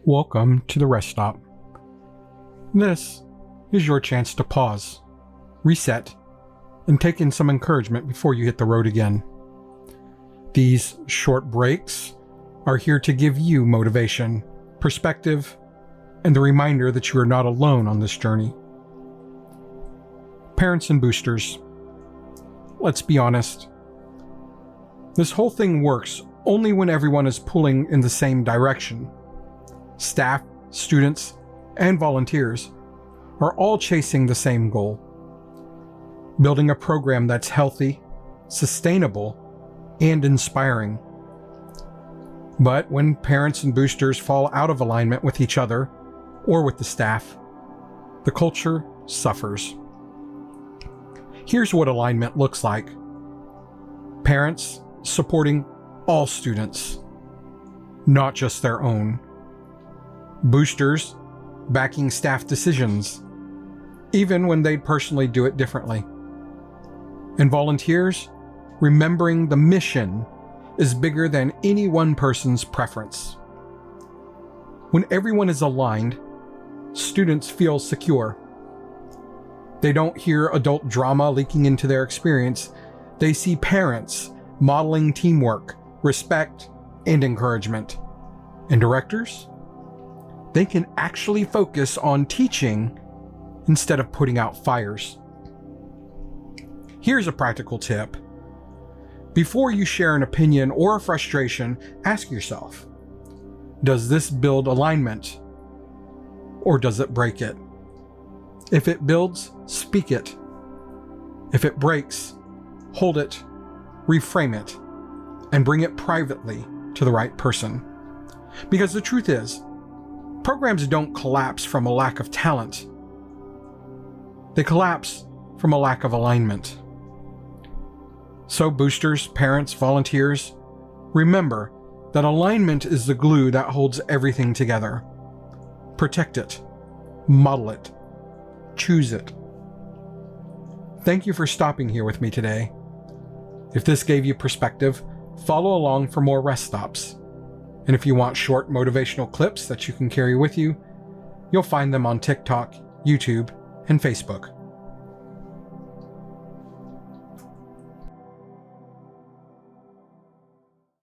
Welcome to the rest stop. This is your chance to pause, reset, and take in some encouragement before you hit the road again. These short breaks are here to give you motivation, perspective, and the reminder that you are not alone on this journey. Parents and boosters, let's be honest. This whole thing works only when everyone is pulling in the same direction. Staff, students, and volunteers are all chasing the same goal: building a program that's healthy, sustainable, and inspiring. But when parents and boosters fall out of alignment with each other or with the staff, the culture suffers. Here's what alignment looks like: parents supporting all students, not just their own. Boosters backing staff decisions, even when they'd personally do it differently. And volunteers remembering the mission is bigger than any one person's preference. When everyone is aligned, students feel secure. They don't hear adult drama leaking into their experience. They see parents modeling teamwork, respect, and encouragement. And directors? They can actually focus on teaching instead of putting out fires. Here's a practical tip. Before you share an opinion or a frustration, ask yourself, does this build alignment or does it break it? If it builds, speak it. If it breaks, hold it, reframe it, and bring it privately to the right person. Because the truth is, programs don't collapse from a lack of talent. They collapse from a lack of alignment. So boosters, parents, volunteers, remember that alignment is the glue that holds everything together. Protect it, model it, choose it. Thank you for stopping here with me today. If this gave you perspective, follow along for more rest stops. And if you want short motivational clips that you can carry with you, you'll find them on TikTok, YouTube, and Facebook.